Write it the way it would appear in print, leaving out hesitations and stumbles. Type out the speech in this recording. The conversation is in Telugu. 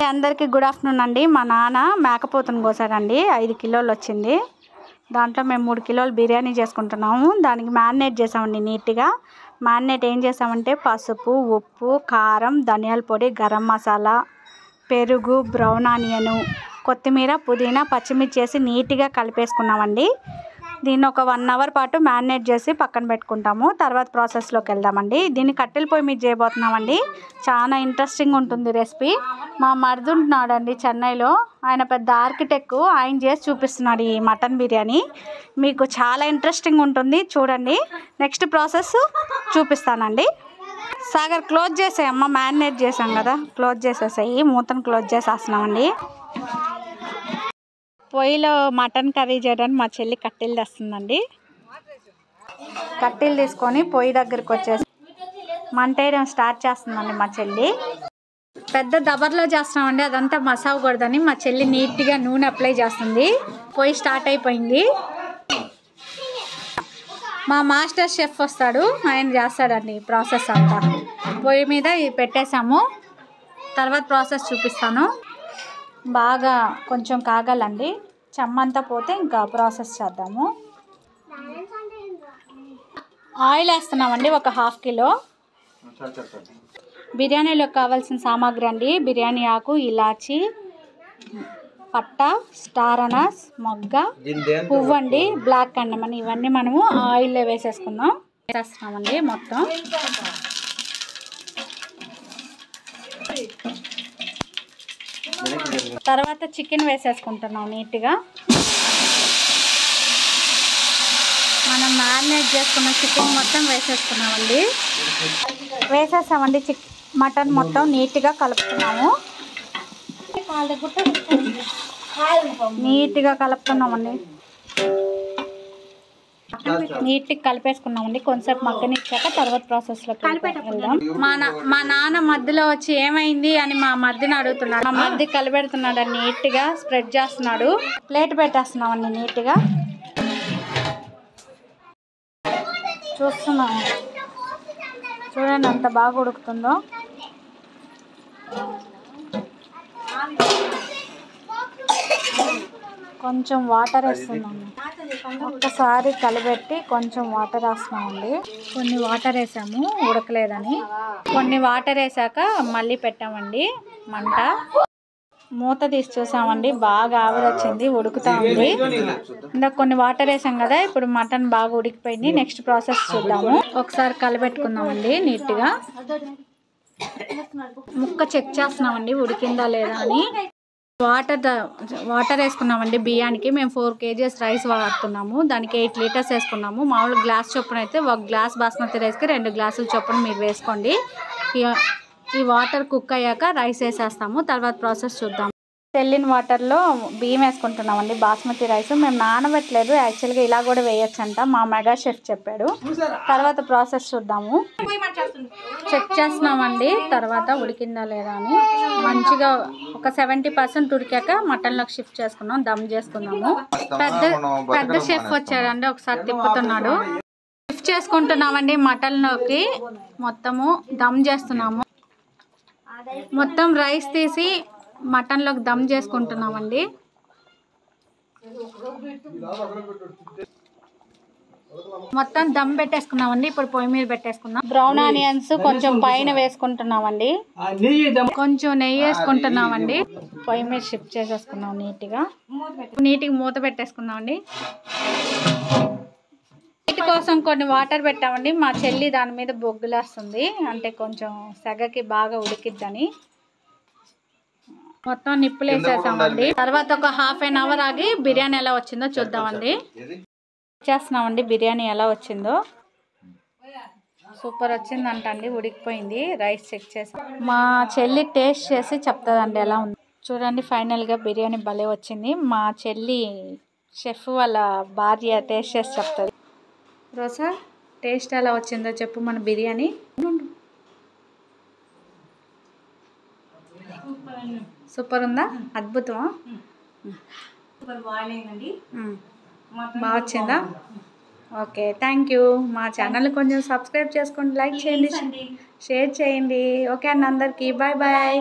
అందరికీ గుడ్ ఆఫ్టర్నూన్ అండి. మా నాన్న మేకపోతును కోసాడండి, 5 కిలోలు వచ్చింది. దాంట్లో మేము 3 కిలోలు బిర్యానీ చేసుకుంటున్నాము. దానికి మ్యారినేట్ చేసామండి నీట్గా. మ్యారినేట్ ఏం చేసామంటే పసుపు, ఉప్పు, కారం, ధనియాల పొడి, గరం మసాలా, పెరుగు, బ్రౌన్ ఆనియను, కొత్తిమీర, పుదీనా, పచ్చిమిర్చి వేసి నీట్గా కలిపేసుకున్నామండి. దీన్ని ఒక 1 అవర్ పాటు మ్యారినేట్ చేసి పక్కన పెట్టుకుంటాము. తర్వాత ప్రాసెస్లోకి వెళ్దామండి. దీన్ని కట్టెల పొయ్యి మీద చేయబోతున్నామండి. చాలా ఇంట్రెస్టింగ్ ఉంటుంది రెసిపీ. మా మరిది ఉంటున్నాడండి చెన్నైలో, ఆయన పెద్ద ఆర్కిటెక్ట్, ఆయన చేసి చూపిస్తున్నాడు ఈ మటన్ బిర్యానీ. మీకు చాలా ఇంట్రెస్టింగ్ ఉంటుంది, చూడండి. నెక్స్ట్ ప్రాసెస్ చూపిస్తానండి. సాగర్ క్లోజ్ చేసేయమ్మ, మ్యారినేట్ చేసాం కదా, క్లోజ్ చేసేసాయి. మూతను క్లోజ్ చేసేస్తున్నామండి. పొయ్యిలో మటన్ కర్రీ చేయడానికి మా చెల్లి కట్టెలు తెస్తుందండి. కట్టెలు తీసుకొని పొయ్యి దగ్గరికి వచ్చేసి మంట వేయడం స్టార్ట్ చేస్తుందండి మా చెల్లి. పెద్ద దబర్లో చేస్తున్నామండి, అదంతా మసాగకూడదని మా చెల్లి నీట్గా నూనె అప్లై చేస్తుంది. పొయ్యి స్టార్ట్ అయిపోయింది. మా మాస్టర్ షెఫ్ వస్తాడు, ఆయన చేస్తాడండి ప్రాసెస్ అంతా. పొయ్యి మీద పెట్టేసాము. తర్వాత ప్రాసెస్ చూపిస్తాను. బాగా కొంచెం కాగాలండి, చెమ్మంతా పోతే ఇంకా ప్రాసెస్ చేద్దాము. ఆయిల్ వేస్తున్నామండి, ఒక 1/2 కిలో. బిర్యానీలో కావాల్సిన సామాగ్రి అండి: బిర్యానీ ఆకు, ఇలాచి, పట్ట, స్టార్ అనాస్, మొగ్గ, పువ్వు అండి, బ్లాక్ అండమని, ఇవన్నీ మనము ఆయిల్లో వేసేసుకుందాం. వేసేస్తున్నామండి మొత్తం. తర్వాత చికెన్ వేసేసుకుంటున్నాం నీట్గా. మనం మ్యారినేట్ చేసుకున్న చికెన్ మొత్తం వేసేసుకున్నామండి. వేసేసామండి. మటన్ మొత్తం నీట్గా కలుపుతున్నాము. నీట్గా కలుపుతున్నామండి. నీట్గా కలిపేసుకున్నామండి. కొంచెంసేపు మగ్గనిచ్చాక తర్వాత ప్రాసెస్లోకి వెళ్దాం. మా నాన్న మధ్యలో వచ్చి ఏమైంది అని మా మధ్యని అడుగుతున్నాడు. మా మధ్య కలిపెడుతున్నాడు, నీట్గా స్ప్రెడ్ చేస్తున్నాడు. ప్లేట్ పెట్టేస్తున్నామండి నీట్గా. చూస్తున్నాము, చూడండి ఎంత బాగా ఉడుకుతుందో. కొంచెం వాటర్ వేస్తున్నాము. ఒక్కసారి కలిపెట్టి కొంచెం వాటర్ వేస్తున్నామండి. కొన్ని వాటర్ వేసాము ఉడకలేదని, కొన్ని వాటర్ వేసాక మళ్ళీ పెట్టామండి మంట. మూత తీసి చూసామండి, బాగా ఆవిరి వచ్చింది, ఉడుకుతా ఉంది. ఇందాక కొన్ని వాటర్ వేసాం కదా, ఇప్పుడు మటన్ బాగా ఉడికిపోయింది. నెక్స్ట్ ప్రాసెస్ చూద్దాము. ఒకసారి కలిపెట్టుకుందామండి నీట్గా. ముక్క చెక్ చేస్తున్నామండి ఉడికిందా లేదా అని. వాటర్ వేసుకున్నామండి బియ్యానికి. మేము 4 kgs రైస్ వాడుతున్నాము. దానికి 8 లీటర్స్ వేసుకున్నాము. మామూలు గ్లాస్ చొప్పున అయితే 1 గ్లాస్ బాస్మతి రైస్కి 2 గ్లాసుల చొప్పున మీరు వేసుకోండి. ఈ వాటర్ కుక్ అయ్యాక రైస్ వేసేస్తాము. తర్వాత ప్రాసెస్ చూద్దాం. తెల్లిన వాటర్లో బియ్యం వేసుకుంటున్నామండి, బాస్మతి రైస్. మేము నానబెట్టలేదు, యాక్చువల్గా ఇలా కూడా వేయచ్చంట, మా మెగా షెఫ్ చెప్పాడు. తర్వాత ప్రాసెస్ చూద్దాము. చెక్ చేస్తున్నామండి తర్వాత ఉడికిందా లేదా అని. మంచిగా ఒక 70% ఉడికాక మటన్లోకి షిఫ్ట్ చేసుకున్నాం, దమ్ చేసుకున్నాము. పెద్ద షెఫ్ వచ్చాడండి, ఒకసారి తిప్పుతున్నాడు. షిఫ్ట్ చేసుకుంటున్నామండి మటన్లోకి. మొత్తము దమ్ చేస్తున్నాము. మొత్తం రైస్ తీసి మటన్లోకి దమ్ చేసుకుంటున్నామండి. మొత్తం దమ్ పెట్టేసుకున్నామండి. ఇప్పుడు పొయ్యి మీద పెట్టేసుకున్నాం. బ్రౌన్ ఆనియన్స్ కొంచెం పైన వేసుకుంటున్నామండి. కొంచెం నెయ్యి వేసుకుంటున్నామండి. పొయ్యి మీద షిఫ్ట్ చేసేసుకున్నాం నీట్గా. మూత పెట్టేసుకున్నామండి. వీటి కోసం కొన్ని వాటర్ పెట్టామండి. మా చెల్లి దాని మీద బొగ్గులేస్తుంది, అంటే కొంచెం సెగకి బాగా ఉడికిద్దని. మొత్తం నిప్పులు వేసేసామండి. తర్వాత ఒక 1/2 అవర్ ఆగి బిర్యానీ ఎలా వచ్చిందో చూద్దామండి. చేస్తున్నామండి బిర్యానీ ఎలా వచ్చిందో. సూపర్ వచ్చిందంటండి, ఉడికిపోయింది. రైస్ చెక్ చేసాం. మా చెల్లి టేస్ట్ చేసి చెప్తుందండి ఎలా ఉంది. చూడండి, ఫైనల్గా బిర్యానీ భలే వచ్చింది. మా చెల్లి షెఫ్ వాళ్ళ భార్య టేస్ట్ చేసి చెప్తుంది. రోజా, టేస్ట్ ఎలా వచ్చిందో చెప్పు మన బిర్యానీ. సూపర్ ఉందా? అద్భుతమా? బాగా వచ్చిందా? Okay, thank you. మా ఛానల్ కొంచెం సబ్స్క్రైబ్ చేసుకోండి, లైక్ చేయండి, షేర్ చేయండి. ఓకే అండి, అందరికీ బాయ్ బాయ్.